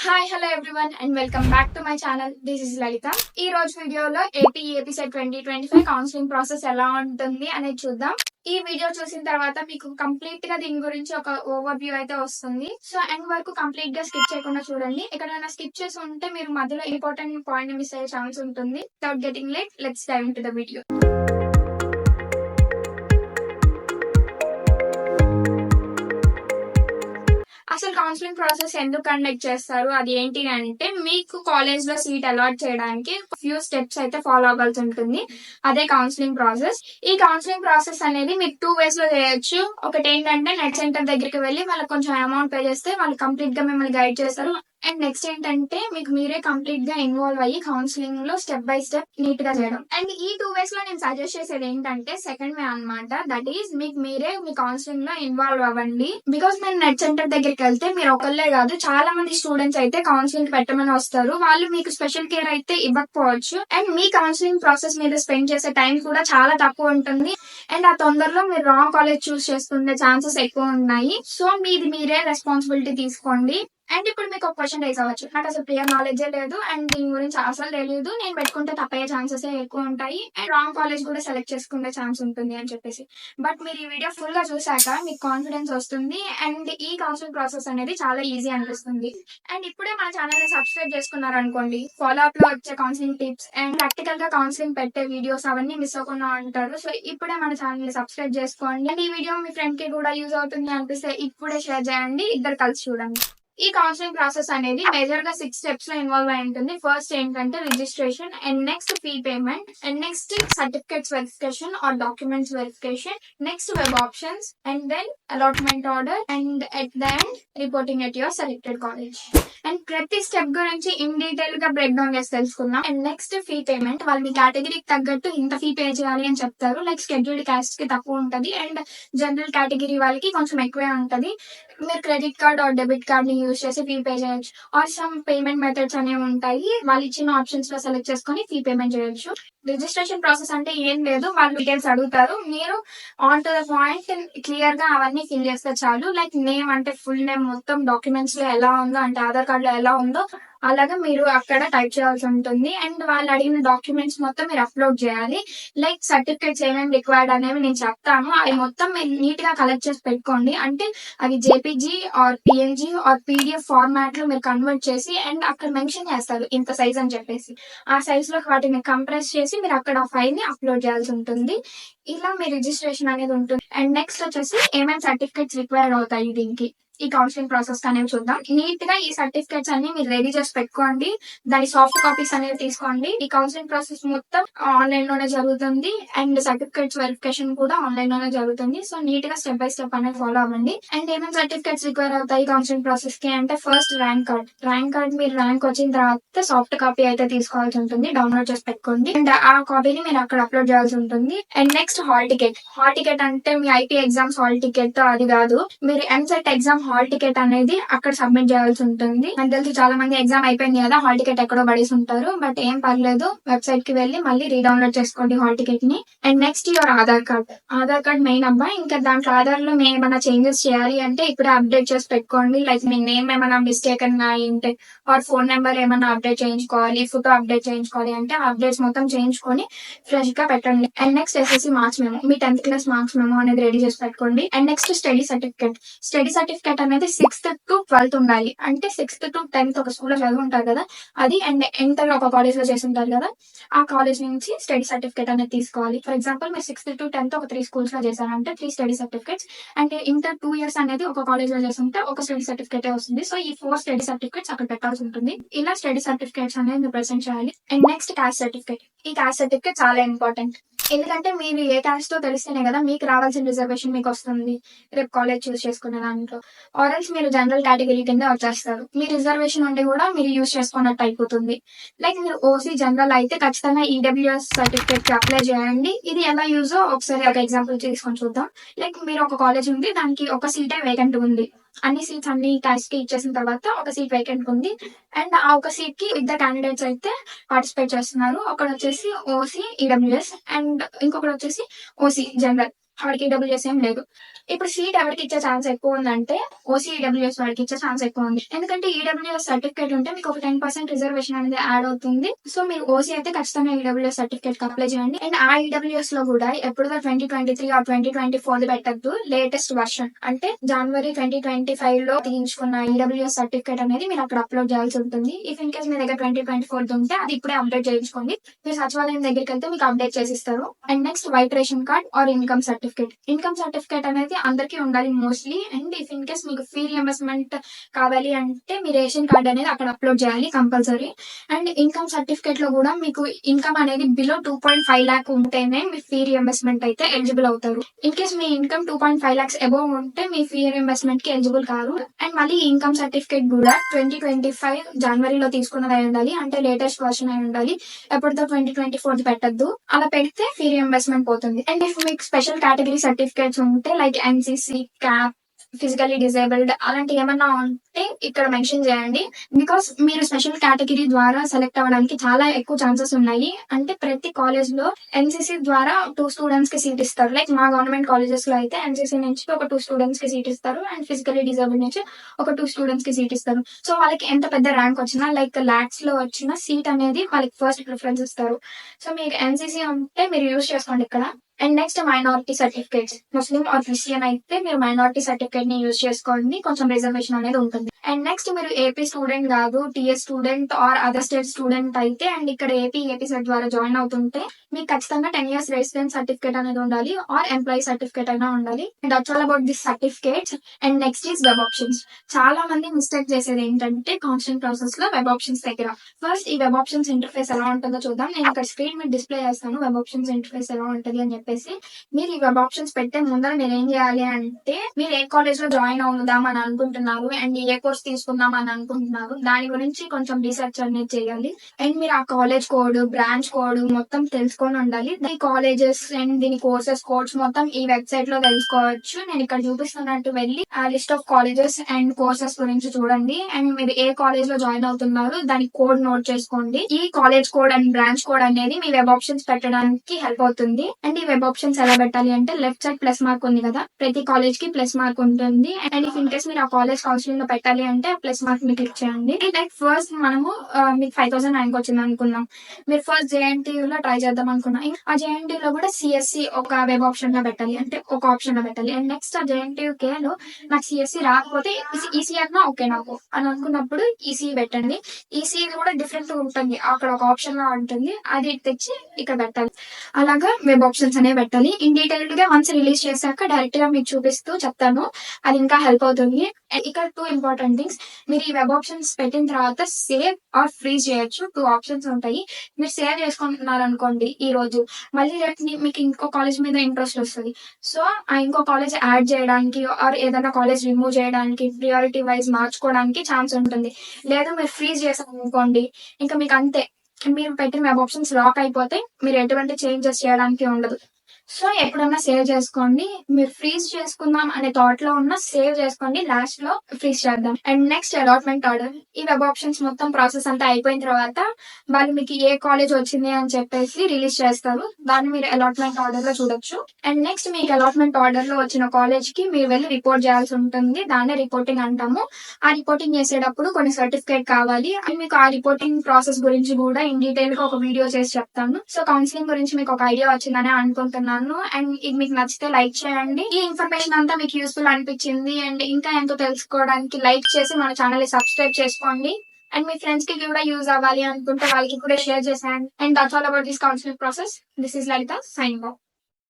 Hi hello everyone and welcome back to my channel. This is Lalitha. ఈ రోజు వీడియోలో APSET 2025 counselling process ఎలా ఉంటుంది అనేది చూద్దాం. ఈ వీడియో చూసిన తర్వాత మీకు కంప్లీట్ గా దీని గురించి ఒక ఓవర్ వ్యూ అయితే వస్తుంది. సో ఎండ్ వరకు కంప్లీట్ గా స్కిప్ చేయకుండా చూడండి. ఎక్కడైనా స్కిప్ చేసి ఉంటే మీరు మధ్యలో ఇంపార్టెంట్ పాయింట్ మిస్ అయ్యే ఛాన్స్ ఉంటుంది. Without getting late, let's dive into the video. అసలు కౌన్సిలింగ్ ప్రాసెస్ ఎందుకు కండక్ట్ చేస్తారు, అది ఏంటి అంటే మీకు కాలేజ్ లో సీట్ అలాట్ చేయడానికి ఫ్యూ స్టెప్స్ అయితే ఫాలో అవ్వాల్సి ఉంటుంది. అదే కౌన్సిలింగ్ ప్రాసెస్. ఈ కౌన్సిలింగ్ ప్రాసెస్ అనేది మీరు 2 ways లో చేయొచ్చు. ఒకటి ఏంటంటే నెట్ సెంటర్ దగ్గరికి వెళ్ళి వాళ్ళకి కొంచెం అమౌంట్ పే చేస్తే వాళ్ళు కంప్లీట్ గా మిమ్మల్ని గైడ్ చేస్తారు. అండ్ నెక్స్ట్ ఏంటంటే మీకు మీరే కంప్లీట్ గా ఇన్వాల్వ్ అయ్యి కౌన్సిలింగ్ లో స్టెప్ బై స్టెప్ నీట్ గా చేయడం. అండ్ ఈ 2 ways లో నేను సజెస్ట్ చేసేది ఏంటంటే సెకండ్ వే అన్నమాట. దట్ ఈస్ మీకు మీరే మీ కౌన్సిలింగ్ లో ఇన్వాల్వ్ అవ్వండి. బికాస్ మీరు నెట్ సెంటర్ దగ్గరికి వెళ్తే మీరు ఒకళ్ళే కాదు, చాలా మంది స్టూడెంట్స్ అయితే కౌన్సిలింగ్ పెట్టమని వస్తారు. వాళ్ళు మీకు స్పెషల్ కేర్ అయితే ఇవ్వకపోవచ్చు. అండ్ మీ కౌన్సిలింగ్ ప్రాసెస్ మీద స్పెండ్ చేసే టైం కూడా చాలా తక్కువ ఉంటుంది. అండ్ ఆ తొందరలో మీరు రాంగ్ కాలేజ్ చూస్ చేసుకునే ఛాన్సెస్ ఎక్కువ ఉన్నాయి. సో మీరే రెస్పాన్సిబిలిటీ తీసుకోండి. అండ్ ఇప్పుడు మీకు ఒక క్వశ్చన్ రైజ్ అవ్వచ్చు, నాకు అసలు క్లియర్ నాలెడ్జే లేదు అండ్ దీని గురించి అసలు తెలియదు, నేను పెట్టుకుంటే తప్పయ్యే ఛాన్సెస్ ఎక్కువ ఉంటాయి అండ్ రాంగ్ కాలేజ్ కూడా సెలెక్ట్ చేసుకునే ఛాన్స్ ఉంటుంది అని చెప్పేసి. బట్ మీరు ఈ వీడియో ఫుల్ గా చూసాక మీకు కాన్ఫిడెన్స్ వస్తుంది అండ్ ఈ కౌన్సిలింగ్ ప్రాసెస్ అనేది చాలా ఈజీ అనిపిస్తుంది. అండ్ ఇప్పుడే మన ఛానల్ ని సబ్స్క్రైబ్ చేసుకున్నారు అనుకోండి, ఫాలో అప్ లో వచ్చే కౌన్సిలింగ్ టిప్స్ అండ్ ప్రాక్టికల్ గా కౌన్సిలింగ్ పెట్టే వీడియోస్ అవన్నీ మిస్ అవ్వకుండా ఉంటారు. సో ఇప్పుడే మన ఛానల్ ని సబ్స్క్రైబ్ చేసుకోండి. అండ్ ఈ వీడియో మీ ఫ్రెండ్ కి కూడా యూజ్ అవుతుంది అనిపిస్తే ఇప్పుడే షేర్ చేయండి, ఇద్దరు కలిసి చూడండి. ఈ కౌన్సిలింగ్ ప్రాసెస్ అనేది మేజర్ గా 6 స్టెప్స్ లో ఇన్వాల్వ్ అయి ఉంటుంది. ఫస్ట్ ఏంటంటే registration, and next fee payment, and next certificates verification or documents verification, next web options, and then allotment order, and at the end reporting at your selected college. And ప్రతి step గురించి in detail గా break down చేసి తెలుసుకుందాం. And next fee payment, వాళ్ళు మీ కేటగిరీకి తగ్గట్టు ఇంత fee pay చేయాలి అని చెప్తారు. లైక్ షెడ్యూల్డ్ కాస్ట్ కి తక్కువ ఉంటది అండ్ జనరల్ కేటగిరీ వాళ్ళకి కొంచెం ఎక్కువే ఉంటది. మీరు credit card or debit card ని యూజ్ చేసి ఫీ పే చేయొచ్చు ఆర్ సమ్ పేమెంట్ మెథడ్స్ అనేవి ఉంటాయి. వాళ్ళు ఇచ్చిన ఆప్షన్స్ లో సెలెక్ట్ చేసుకుని ఫీ పేమెంట్ చేయొచ్చు. రిజిస్ట్రేషన్ ప్రాసెస్ అంటే ఏం లేదు, వాళ్ళు డీటెయిల్స్ అడుగుతారు, మీరు on to the point clear గా అవన్నీ ఫిల్ చేస్తే చాలు. లైక్ నేమ్ అంటే ఫుల్ నేమ్ మొత్తం డాక్యుమెంట్స్ లో ఎలా ఉందో, అంటే ఆధార్ కార్డ్ లో ఎలా ఉందో అలాగా మీరు అక్కడ టైప్ చేయాల్సి ఉంటుంది. అండ్ వాళ్ళు అడిగిన డాక్యుమెంట్స్ మొత్తం మీరు అప్లోడ్ చేయాలి. లైక్ సర్టిఫికేట్స్ ఏమేమి రిక్వైర్డ్ అనేవి నేను చెప్తాను, అవి మొత్తం మీరు నీట్ గా కలెక్ట్ చేసి పెట్టుకోండి. అంటే అవి JPG or PNG or PDF format లో మీరు కన్వర్ట్ చేసి అండ్ అక్కడ మెన్షన్ చేస్తారు ఇంత సైజ్ అని చెప్పేసి, ఆ సైజ్ లో వాటిని కంప్రెస్ చేసి మీరు అక్కడ ఫైల్ ని అప్లోడ్ చేయాల్సి ఉంటుంది. ఇలా మీ రిజిస్ట్రేషన్ అనేది ఉంటుంది. అండ్ నెక్స్ట్ వచ్చేసి ఏమేమి సర్టిఫికేట్స్ రిక్వైర్డ్ అవుతాయి దీనికి, ఈ కౌన్సిలింగ్ ప్రాసెస్ అనేవి చూద్దాం. నీట్ గా ఈ సర్టిఫికేట్స్ అన్ని మీరు రెడీ చేసి పెట్టుకోండి, దాని సాఫ్ట్ కాపీస్ అనేవి తీసుకోండి. ఈ కౌన్సిలింగ్ ప్రాసెస్ మొత్తం ఆన్లైన్ లోనే జరుగుతుంది అండ్ సర్టిఫికేట్స్ వెరిఫికేషన్ కూడా ఆన్లైన్ లోనే జరుగుతుంది. సో నీట్ గా స్టెప్ బై స్టెప్ అనేది ఫాలో అవ్వండి. అండ్ ఏమేమి సర్టిఫికేట్స్ రిక్వైర్ అవుతాయి కౌన్సిలింగ్ ప్రాసెస్ కి అంటే ఫస్ట్ ర్యాంక్ కార్డ్ మీరు ర్యాంక్ వచ్చిన తర్వాత సాఫ్ట్ కాపీ అయితే తీసుకోవాల్సి ఉంటుంది, డౌన్లోడ్ చేసి పెట్టుకోండి అండ్ ఆ కాపీని మీరు అక్కడ అప్లోడ్ చేయాల్సి ఉంటుంది. అండ్ నెక్స్ట్ హాల్ టికెట్ అంటే మీ ఐపీ ఎగ్జామ్స్ హాల్ టికెట్ అది కాదు, మీరు ఎంసెట్ ఎగ్జామ్ హాల్ టికెట్ అనేది అక్కడ సబ్మిట్ చేయాల్సి ఉంటుంది. నాకు తెలిసి చాలా మంది ఎగ్జామ్ అయిపోయింది కదా, హాల్ టికెట్ ఎక్కడో పడేసి ఉంటారు, బట్ ఏం పర్లేదు, వెబ్సైట్ కి వెళ్ళి మళ్ళీ రీడౌన్లోడ్ చేసుకోండి హాల్ టికెట్ ని. And next your Aadhaar card main అబ్బా. ఇంకా దాంట్లో ఆధార్ లో మేము ఏమైనా చేంజెస్ చేయాలి అంటే ఇప్పుడే అప్డేట్ చేసి పెట్టుకోండి. లైక్ మీ నేమ్ ఏమైనా మిస్టేక్ అన్నా అంటే ఆర్ ఫోన్ నెంబర్ ఏమైనా అప్డేట్ చేయించుకోవాలి, ఫోటో అప్డేట్ చేయించుకోవాలి అంటే ఆ అప్డేట్స్ మొత్తం చేయించుకొని ఫ్రెష్ గా పెట్టండి. And next SSC marks memo, me 10th class marks memo అనేది రెడీ చేసి పెట్టుకోండి. అండ్ నెక్స్ట్ స్టడీ సర్టిఫికేట్ అనేది 6th to 12th ఉండాలి. అంటే 6th to 10th ఒక స్కూల్ లో చదువు ఉంటారు కదా అది, అండ్ ఇంటర్ ఒక కాలేజ్ లో చేసి ఉంటారు కదా ఆ కాలేజ్ నుంచి స్టడీ సర్టిఫికేట్ అనేది తీసుకోవాలి. ఫర్ ఎగ్జాంపుల్ మీరు 6th to 10th ఒక 3 స్కూల్స్ లో చేశారంటే 3 స్టడీ సర్టిఫికేట్స్, అంటే ఇంటర్ 2 years అనేది ఒక కాలేజ్ లో చేస్తుంటే ఒక స్టడీ సర్టిఫికేట్ వస్తుంది. సో ఈ 4 స్టడీ సర్టిఫికేట్స్ అక్కడ పెట్టాల్సి ఉంటుంది. ఇలా స్టడీ సర్టిఫికేట్స్ అనేది మీరు ప్రెసెంట్ చేయాలి. అండ్ నెక్స్ట్ కాస్ట్ సర్టిఫికేట్, ఈ కాస్ట్ సర్టిఫికేట్ చాలా ఇంపార్టెంట్. ఎందుకంటే మీరు ఏ కాస్ట్ తో తెలిస్తేనే కదా మీకు రావాల్సిన రిజర్వేషన్ మీకు వస్తుంది రేపు కాలేజ్ చూస్ చేసుకునే దాంట్లో. ఆర్ఎల్స్ మీరు జనరల్ కేటగిరీ కింద వచ్చేస్తారు, మీ రిజర్వేషన్ ఉండి కూడా మీరు యూజ్ చేసుకున్నట్టు అయిపోతుంది. లైక్ మీరు ఓసీ జనరల్ అయితే ఖచ్చితంగా ఈడబ్ల్యూఎస్ సర్టిఫికేట్ కి అప్లై చేయండి. ఇది ఎలా యూజ్ ఒకసారి ఒక ఎగ్జాంపుల్ తీసుకొని చూద్దాం. లైక్ మీరు ఒక కాలేజ్ ఉంది, దానికి ఒక సీటే వేకెంట్ ఉంది, అన్ని సీట్స్ అన్ని కాస్ట్ కి ఇచ్చేసిన తర్వాత ఒక సీట్ వేకెంట్ ఉంది అండ్ ఆ ఒక సీట్ కి 2 candidates అయితే పార్టిసిపేట్ చేస్తున్నారు. ఒకడు వచ్చేసి ఓసీ ఈడబ్ల్యూఎస్ అండ్ ఇంకొకటి వచ్చేసి ఓసీ జనరల్. వాడికి ఈడబ్ల్యూఎస్ ఏం లేదు. ఇప్పుడు సీట్ ఎవరికి ఇచ్చే ఛాన్స్ ఎక్కువ ఉందంటే ఓసీ ఈడబ్ల్యూఎస్ వాడికి ఇచ్చే ఛాన్స్ ఎక్కువ ఉంది. ఎందుకంటే ఈడబ్ల్యూఎస్ సర్టిఫికేట్ ఉంటే మీకు ఒక 10% రిజర్వేషన్ అనేది యాడ్ అవుతుంది. సో మీరు ఓసీ అయితే ఖచ్చితంగా ఈడబ్ల్యూఎస్ సర్టిఫికేట్ అప్లై చేయండి. అండ్ ఆ ఈడబ్ల్యూఎస్ లో కూడా ఎప్పుడుదో 2023 ఆర్ 2024 పెట్టద్దు. లేటెస్ట్ వర్షన్ అంటే జనవరి 2025 లో తీయించుకున్న ఈడబ్ల్యూఎస్ సర్టిఫికేట్ అనేది మీరు అక్కడ అప్లోడ్ చేయాల్సి ఉంటుంది. ఇఫ్ ఇన్ కేస్ మీ దగ్గర 2024 ఉంటే అది ఇప్పుడే అప్డేట్ చేయించుకోండి. మీరు సచివాలయం దగ్గరికి వెళ్తే మీకు అప్డేట్ చేసిస్తారు. And next white ration card or income certificate. Income certificate అనేది అందరికీ ఉండాలి mostly. And if in case మీకు ఫీ రియంబర్స్మెంట్ కావాలి అంటే మీ రేషన్ కార్డ్ అనేది అక్కడ అప్లోడ్ చేయాలి కంపల్సరీ. అండ్ ఇన్కమ్ సర్టిఫికేట్ లో కూడా మీకు ఇన్కమ్ అనేది బిలో 2.5 lakh ఉంటేనే మీ ఫీ రియంబర్స్మెంట్ అయితే ఎలిజిబుల్ అవుతారు. In case me income 2.5 lakhs above ఉంటే మీ ఫీ రియంబర్స్మెంట్ కి ఎలిజిబుల్ కాదు. అండ్ మళ్ళీ ఇన్కమ్ సర్టిఫికేట్ కూడా 2025 జనవరిలో తీసుకున్నది అయి ఉండాలి. అంటే లేటెస్ట్ వర్షన్ అయి ఉండాలి. ఎప్పటితో 2024 పెట్టద్దు. అలా పెడితే ఫీ రియంబర్స్మెంట్ పోతుంది. అండ్ ఇఫ్ మీకు స్పెషల్ కేటగిరీ సర్టిఫికేట్స్ ఉంటే like NCC, cap, physically disabled అలాంటి ఏమన్నా ఉంటే ఇక్కడ మెన్షన్ చేయండి. బికాస్ మీరు స్పెషల్ కేటగిరీ ద్వారా సెలెక్ట్ అవ్వడానికి చాలా ఎక్కువ ఛాన్సెస్ ఉన్నాయి. అంటే ప్రతి కాలేజ్ లో ఎన్సీసీ ద్వారా 2 స్టూడెంట్స్ కి సీట్ ఇస్తారు. లైక్ మా గవర్నమెంట్ కాలేజెస్ లో అయితే ఎన్సీసీ నుంచి ఒక 2 స్టూడెంట్స్ కి సీట్ ఇస్తారు. అండ్ ఫిజికలీ డిజేబుల్డ్ నుంచి ఒక 2 స్టూడెంట్స్ కి సీట్ ఇస్తారు. సో వాళ్ళకి ఎంత పెద్ద ర్యాంక్ వచ్చినా లైక్ లాక్స్ లో వచ్చిన సీట్ అనేది వాళ్ళకి ఫస్ట్ ప్రిఫరెన్స్ ఇస్తారు. సో మీకు ఎన్సీసీ ఉంటే మీరు యూజ్ చేసుకోండి ఇక్కడ. And next minority certificates. Muslim are Christian అయితే మీరు మైనారిటీ సర్టిఫికేట్ ని యూజ్ చేసుకోండి. కొంచెం రిజర్వేషన్ అనేది ఉంటుంది. అండ్ నెక్స్ట్ మీరు ఏపీ స్టూడెంట్ కాదు, TS student or other state student అయితే అండ్ ఇక్కడ ఏపీ సెట్ ద్వారా జాయిన్ అవుతుంటే మీకు ఖచ్చితంగా 10 years రెసిడెన్స్ సర్టిఫికేట్ అనేది ఉండాలి ఆర్ ఎంప్లాయీ సర్టిఫికేట్ అయినా ఉండాలి. And that's all about this certificates. And next is web options. చాలా మంది మిస్టేక్ చేసేది ఏంటంటే కౌన్సిలింగ్ ప్రాసెస్ లో వెబ్ ఆప్షన్స్ దగ్గర. ఫస్ట్ ఈ వెబ్ ఆప్షన్స్ ఇంటర్ఫేస్ ఎలా ఉంటుందో చూద్దాం. నేను ఇక్కడ స్క్రీన్ మీద డిస్ప్లే చేస్తాను వెబ్ ఆప్షన్స్ ఇంటర్ఫేస్ ఎలా ఉంటుంది అని చెప్పేసి. మీరు ఈ వెబ్ ఆప్షన్స్ పెట్టే ముందర మీరు ఏం చేయాలి అంటే మీరు ఏ కాలేజ్ లో జాయిన్ అవుదాం అని అనుకుంటున్నారు అండ్ ఏ కోర్స్ తీసుకుందాం అని అనుకుంటున్నారు దాని గురించి కొంచెం రీసెర్చ్ అనేది చేయాలి. అండ్ మీరు ఆ కాలేజ్ కోడ్, బ్రాంచ్ కోడ్ మొత్తం తెలుసుకొని ఉండాలి. దీని కాలేజెస్ అండ్ దీని కోర్సెస్ కోడ్స్ మొత్తం ఈ వెబ్సైట్ లో తెలుసుకోవచ్చు. నేను ఇక్కడ చూపిస్తున్నట్టు వెళ్ళి ఆ list of colleges and courses గురించి చూడండి. అండ్ మీరు ఏ కాలేజ్ లో జాయిన్ అవుతున్నారు దాని కోడ్ నోట్ చేసుకోండి. ఈ college code and branch code అనేది మీ వెబ్ ఆప్షన్స్ పెట్టడానికి హెల్ప్ అవుతుంది. అండ్ ఈ వెబ్ ఆప్షన్స్ ఎలా పెట్టాలి అంటే లెఫ్ట్ సైడ్ ప్లస్ మార్క్ ఉంది కదా, ప్రతి కాలేజ్ కి ప్లస్ మార్క్ ఉంటుంది. అండ్ ఇఫ్ ఇన్ కేస్ మీరు ఆ కాలేజ్ కౌన్సిలింగ్ లో పెట్టాలి అంటే ప్లస్ మార్క్ ని క్లిక్ చేయండి. లైక్ ఫస్ట్ మనము మీకు 5,000 ర్యాంక్ వచ్చింది అనుకుందాం. మీరు ఫస్ట్ జేఎన్టీయూ లో ట్రై చేద్దాం అనుకున్నా. ఆ జేఎన్టీయూ లో కూడా సిఎస్సి ఒక వెబ్ ఆప్షన్ లో పెట్టాలి, అంటే ఒక ఆప్షన్ లో పెట్టాలి. అండ్ నెక్స్ట్ ఆ జేఎన్టీయూ కే లో నాకు సిఎస్సి రాకపోతే ఈసీ అన్నా ఓకే నాకు అని అనుకున్నప్పుడు ఈసీ పెట్టండి. ఈసీ కూడా డిఫరెంట్ ఉంటుంది, అక్కడ ఒక ఆప్షన్ లా ఉంటుంది, అది తెచ్చి ఇక్కడ పెట్టాలి. అలాగా వెబ్ ఆప్షన్స్ అనేవి పెట్టాలి. ఇన్ డీటెయిల్డ్ గా వన్స్ రిలీజ్ చేశాక డైరెక్ట్ గా మీకు చూపిస్తూ చెప్తాను, అది ఇంకా హెల్ప్ అవుతుంది. ఇక్కడ 2 ఇంపార్టెంట్ థింగ్స్. మీరు ఈ వెబ్ ఆప్షన్స్ పెట్టిన తర్వాత సేవ్ ఆర్ ఫ్రీజ్ చేయొచ్చు. 2 ఆప్షన్స్ ఉంటాయి. మీరు సేవ్ చేసుకుంటున్నారు అనుకోండి ఈ రోజు, మళ్ళీ రేపు మీకు ఇంకో కాలేజ్ మీద ఇంట్రెస్ట్ వస్తుంది. సో ఆ ఇంకో కాలేజ్ యాడ్ చేయడానికి ఆర్ ఏదైనా కాలేజ్ రిమూవ్ చేయడానికి ప్రియారిటీ వైజ్ మార్చుకోవడానికి ఛాన్స్ ఉంటుంది. లేదు మీరు ఫ్రీజ్ చేసారు అనుకోండి ఇంకా మీకు అంతే, మీరు పెట్టిన వెబ్ ఆప్షన్స్ లాక్ అయిపోతే మీరు ఎటువంటి చేంజెస్ చేయడానికి ఉండదు. సో ఎప్పుడన్నా సేవ్ చేసుకోండి. మీరు ఫ్రీజ్ చేసుకుందాం అనే థాట్ లో ఉన్న సేవ్ చేసుకోండి, లాస్ట్ లో ఫ్రీజ్ చేద్దాం. And next allotment order. ఈ వెబ్ ఆప్షన్స్ మొత్తం ప్రాసెస్ అంతా అయిపోయిన తర్వాత వాళ్ళు మీకు ఏ కాలేజ్ వచ్చింది అని చెప్పేసి రిలీజ్ చేస్తారు. దాన్ని మీరు అలాట్మెంట్ ఆర్డర్ లో చూడొచ్చు. అండ్ నెక్స్ట్ మీకు అలాట్మెంట్ ఆర్డర్ లో వచ్చిన కాలేజ్ కి మీరు వెళ్ళి రిపోర్ట్ చేయాల్సి ఉంటుంది. దాన్నే రిపోర్టింగ్ అంటాము. ఆ రిపోర్టింగ్ చేసేటప్పుడు కొన్ని సర్టిఫికేట్ కావాలి. అండ్ మీకు ఆ రిపోర్టింగ్ ప్రాసెస్ గురించి కూడా ఇన్ డీటెయిల్ గా ఒక వీడియో చేసి చెప్తాను. సో కౌన్సిలింగ్ గురించి మీకు ఒక ఐడియా వచ్చిందని అనుకుంటున్నాను. అండ్ ఇది మీకు నచ్చితే లైక్ చేయండి. ఈ ఇన్ఫర్మేషన్ అంతా మీకు యూస్ఫుల్ అనిపించింది అండ్ ఇంకా ఎంతో తెలుసుకోవడానికి లైక్ చేసి మన ఛానల్ ని సబ్స్క్రైబ్ చేసుకోండి. అండ్ మీ ఫ్రెండ్స్ కి కూడా యూజ్ అవ్వాలి అనుకుంటే వాళ్ళకి కూడా షేర్ చేసేయండి. And that's all about this counselling process. This is Lalitha signing off.